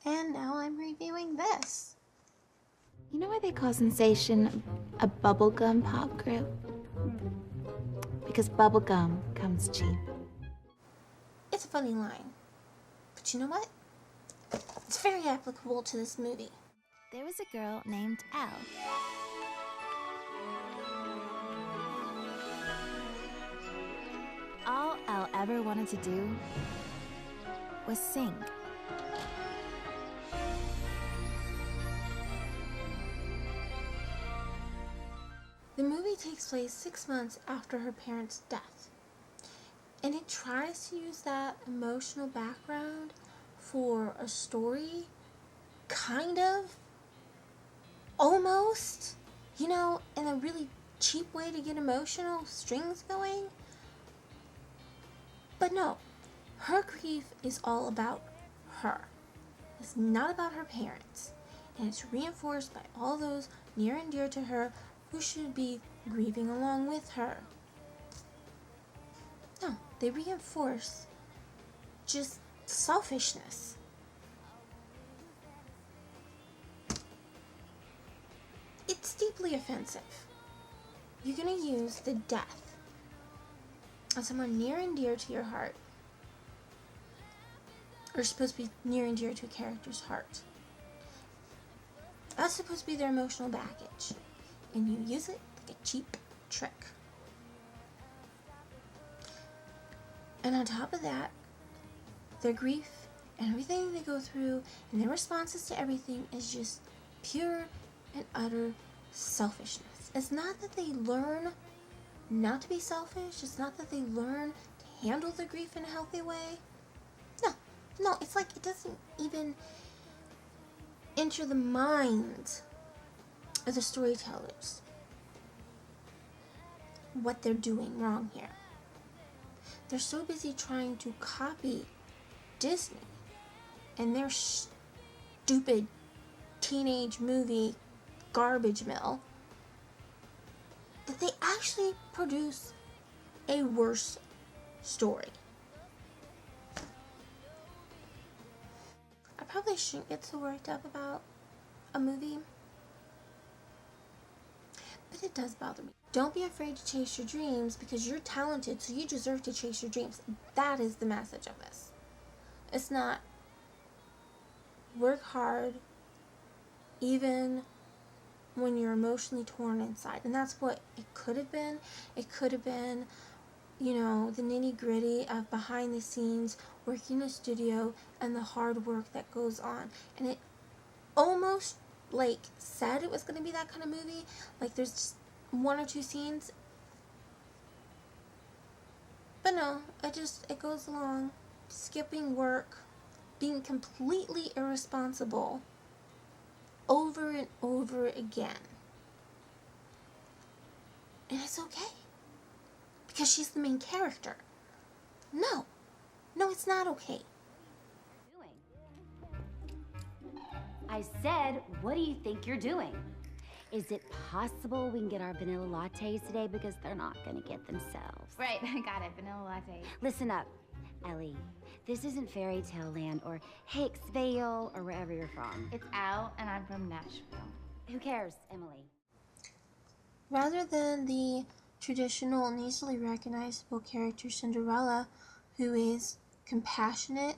And now I'm reviewing this. You know why they call Sensation a bubblegum pop group? Because bubblegum comes cheap. It's a funny line, but you know what? It's very applicable to this movie. There was a girl named Elle. All Elle ever wanted to do was sing. The movie takes place 6 months after her parents' death, and it tries to use that emotional background for a story, kind of, almost, in a really cheap way to get emotional strings going. But no, her grief is all about her. It's not about her parents, and it's reinforced by all those near and dear to her who should be grieving along with her. No, they reinforce just selfishness. It's deeply offensive. You're going to use the death of someone near and dear to your heart, or supposed to be near and dear to a character's heart. That's supposed to be their emotional baggage, and you use it like a cheap trick. And on top of that, their grief and everything they go through and their responses to everything is just pure and utter selfishness. It's not that they learn not to be selfish. It's not that they learn to handle their grief in a healthy way. No, it's like it doesn't even enter the mind of the storytellers what they're doing wrong here. They're so busy trying to copy Disney and their stupid teenage movie garbage mill that they actually produce a worse story. I probably shouldn't get so worked up about a movie, but it does bother me. Don't be afraid to chase your dreams because you're talented, so you deserve to chase your dreams. That is the message of this. It's not work hard even when you're emotionally torn inside. And that's what it could have been. It could have been, the nitty-gritty of behind the scenes, working in a studio, and the hard work that goes on. And it almost, said it was going to be that kind of movie. There's just one or two scenes. But no, it goes along, skipping work, being completely irresponsible over and over again. And it's okay, because she's the main character. No, it's not okay. I said, what do you think you're doing? Is it possible we can get our vanilla lattes today because they're not gonna get themselves? Right, I got it. Vanilla latte. Listen up, Ellie. This isn't fairy tale land or Hicksvale or wherever you're from. It's Elle, and I'm from Nashville. Who cares, Emily? Rather than the traditional and easily recognizable character Cinderella, who is compassionate,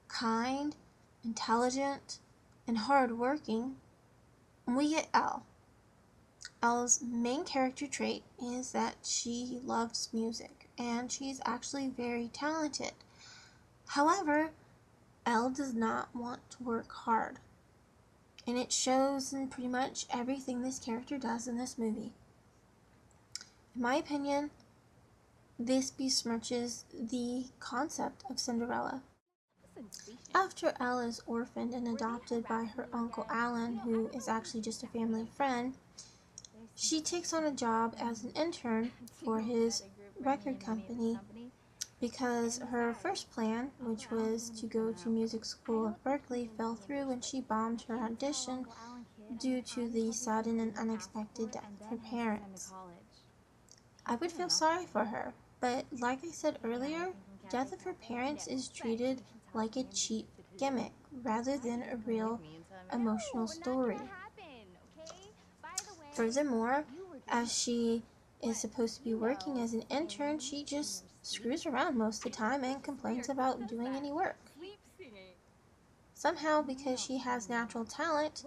kind, intelligent, and hardworking, we get Elle. Elle's main character trait is that she loves music, and she's actually very talented. However, Elle does not want to work hard, and it shows in pretty much everything this character does in this movie. In my opinion, this besmirches the concept of Cinderella. After Elle is orphaned and adopted by her Uncle Alan, who is actually just a family friend, she takes on a job as an intern for his record company because her first plan, which was to go to music school at Berkeley, fell through when she bombed her audition due to the sudden and unexpected death of her parents. I would feel sorry for her, but like I said earlier, the death of her parents is treated like a cheap gimmick, rather than a real emotional story. Furthermore, as she is supposed to be working as an intern, she just screws around most of the time and complains about doing any work. Somehow, because she has natural talent,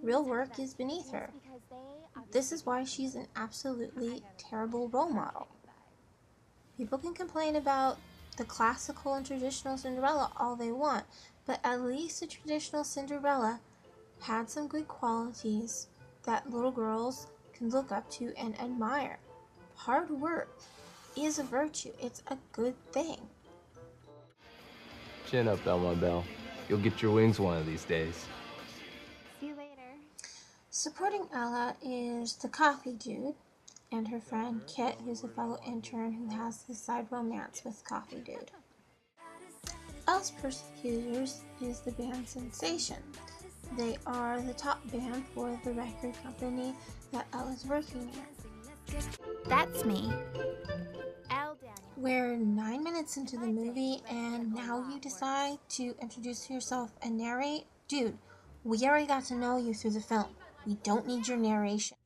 real work is beneath her. This is why she's an absolutely terrible role model. People can complain about the classical and traditional Cinderella all they want, but at least the traditional Cinderella had some good qualities that little girls can look up to and admire. Hard work is a virtue. It's a good thing. Chin up, Elma Bell. You'll get your wings one of these days. See you later. Supporting Ella is the coffee dude and her friend Kit, who's a fellow intern who has this side romance with Coffee Dude. Elle's persecutors is the band Sensation. They are the top band for the record company that Elle is working in. That's me. Elle Daniel. We're 9 minutes into the movie and now you decide to introduce yourself and narrate? Dude, we already got to know you through the film. We don't need your narration.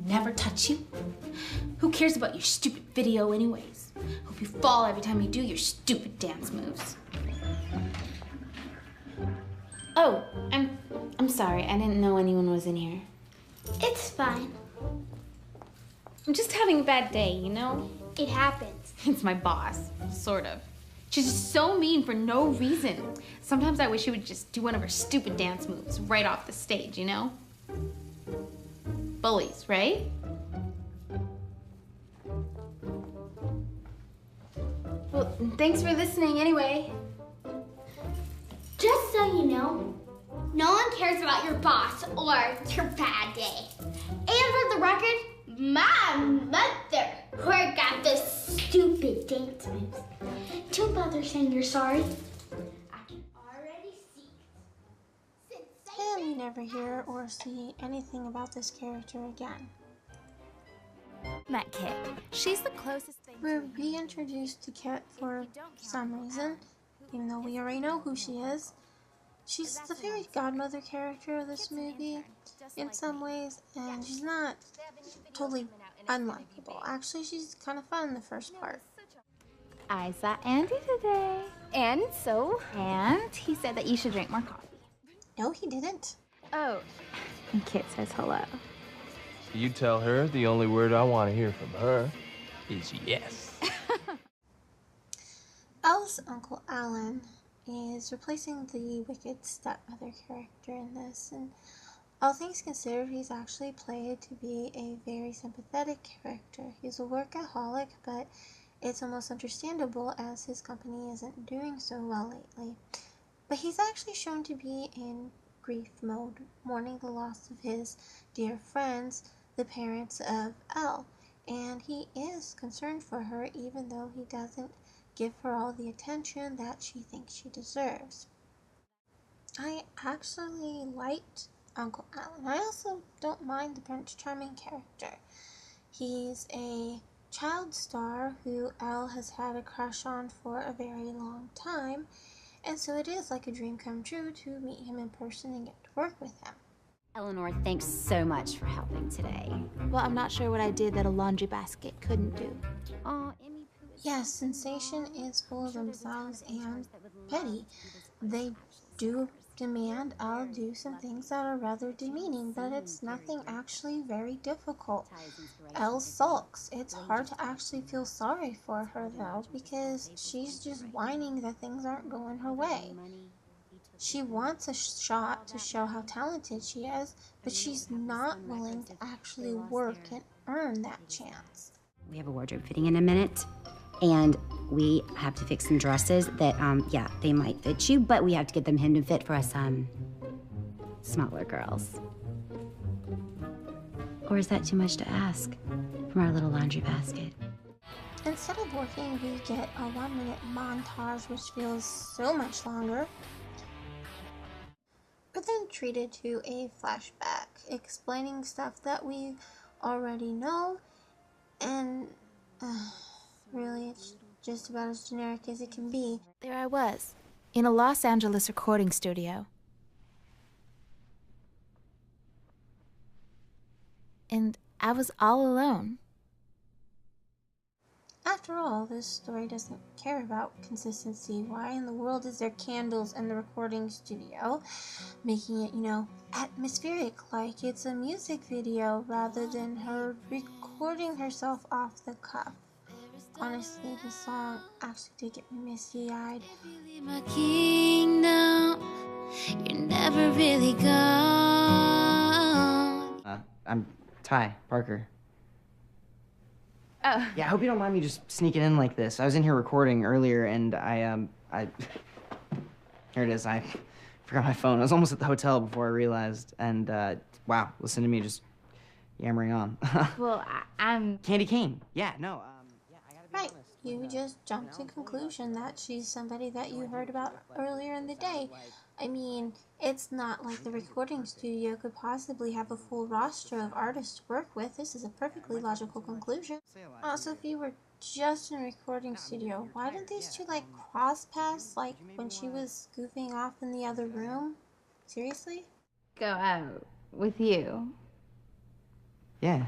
Never touch you. Who cares about your stupid video anyways? Hope you fall every time you do your stupid dance moves. Oh, I'm sorry. I didn't know anyone was in here. It's fine. I'm just having a bad day, you know? It happens. It's my boss, sort of. She's just so mean for no reason. Sometimes I wish she would just do one of her stupid dance moves right off the stage, you know? Bullies, right? Well, thanks for listening anyway. Just so you know, no one cares about your boss or your bad day. And for the record, my mother worked out the stupid dance moves. Don't bother saying you're sorry. I can already see it. And we never hear or see anything about this character again. Met Kit. She's the closest thing. We're reintroduced to Kit for some reason, even though we already know who she is. She's the fairy godmother character of this movie in some ways, and she's not totally unlikable. Actually, she's kind of fun in the first part. I saw Andy today. And so? And he said that you should drink more coffee. No, he didn't. Oh, And Kit says hello. You tell her the only word I want to hear from her is yes. Elle's Uncle Alan is replacing the wicked stepmother character in this, and all things considered, he's actually played to be a very sympathetic character. He's a workaholic, but it's almost understandable as his company isn't doing so well lately. But he's actually shown to be in grief mode, mourning the loss of his dear friends, the parents of Elle, and he is concerned for her even though he doesn't give her all the attention that she thinks she deserves. I actually liked Uncle Alan. I also don't mind the Prince Charming character. He's a child star who Elle has had a crush on for a very long time, and so it is like a dream come true to meet him in person and get to work with him. Eleanor, thanks so much for helping today. Well, I'm not sure what I did that a laundry basket couldn't do. Oh, Emmy Pooh is Yes, Sensation is full of themselves and petty. They do demand I'll do some things that are rather demeaning, but it's nothing actually very difficult. Elle sulks. It's hard to actually feel sorry for her though, because she's just whining that things aren't going her way. She wants a shot to show how talented she is, but she's not willing to actually work and earn that chance. We have a wardrobe fitting in a minute, and we have to fix some dresses that, yeah, they might fit you, but we have to get them hemmed and fit for us, smaller girls. Or is that too much to ask from our little laundry basket? Instead of working, we get a 1-minute montage, which feels so much longer. We're then treated to a flashback, explaining stuff that we already know, and really it's just about as generic as it can be. There I was, in a Los Angeles recording studio. And I was all alone. After all, this story doesn't care about consistency. Why in the world is there candles in the recording studio? Making it, atmospheric, like it's a music video rather than her recording herself off the cuff. Honestly, the song actually did get me misty-eyed. My kingdom, you're never really gone. I'm Ty Parker. Oh. Yeah, I hope you don't mind me just sneaking in like this. I was in here recording earlier, and I here it is. I forgot my phone. I was almost at the hotel before I realized, and wow, listen to me just yammering on. Well, I'm... Candy Cane. Yeah, no, yeah, I gotta be Right, honest. you just jumped to the conclusion that she's somebody that you heard about earlier in the day. I mean, it's not like the recording studio could possibly have a full roster of artists to work with. This is a perfectly logical conclusion. Also, if you were just in a recording studio, why didn't these two, cross pass, when she was goofing off in the other room? Seriously? Go out with you. Yeah.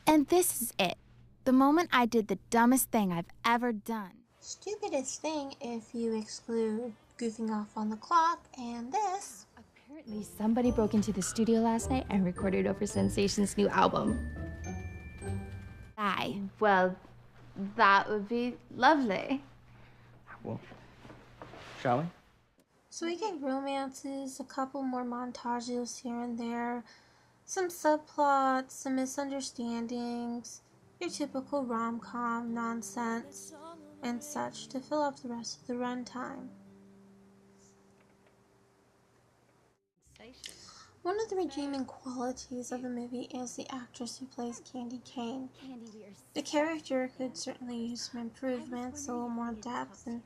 And this is it. The moment I did the dumbest thing I've ever done. Stupidest thing if you exclude goofing off on the clock and this. Apparently somebody broke into the studio last night and recorded over Sensation's new album. Well, that would be lovely. Well, shall we? So we get romances, a couple more montages here and there, some subplots, some misunderstandings, your typical rom-com nonsense, and such to fill up the rest of the runtime. One of the redeeming qualities of the movie is the actress who plays Candy Cane. The character could certainly use some improvements, a little more depth and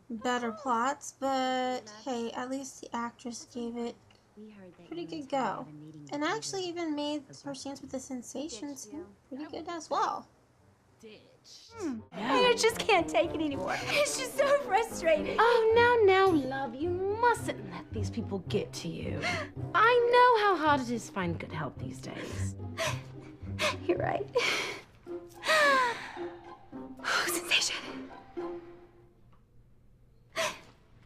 better plots, but hey, at least the actress gave it a pretty good go. And actually even made her scenes with the Sensations seem pretty good as well. I just can't take it anymore. It's just so frustrating. Oh, now, love, you mustn't let these people get to you. I know how hard it is to find good help these days. You're right. Oh, Sensation.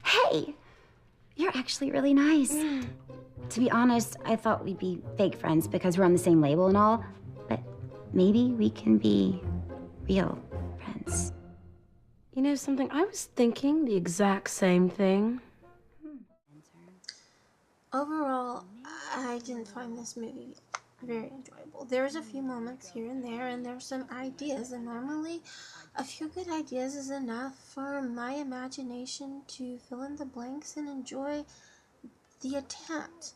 Hey, you're actually really nice. To be honest, I thought we'd be fake friends because we're on the same label and all, but maybe we can be real friends. You know something? I was thinking the exact same thing. Overall, I didn't find this movie very enjoyable. There's a few moments here and there's some ideas, and normally a few good ideas is enough for my imagination to fill in the blanks and enjoy the attempt.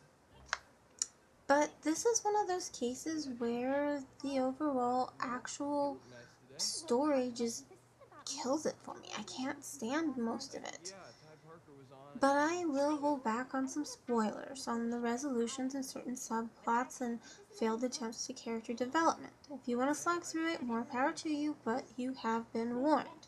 But this is one of those cases where the overall actual story just kills it for me. I can't stand most of it. But I will hold back on some spoilers on the resolutions and certain subplots and failed attempts to character development. If you want to slog through it, more power to you, but you have been warned.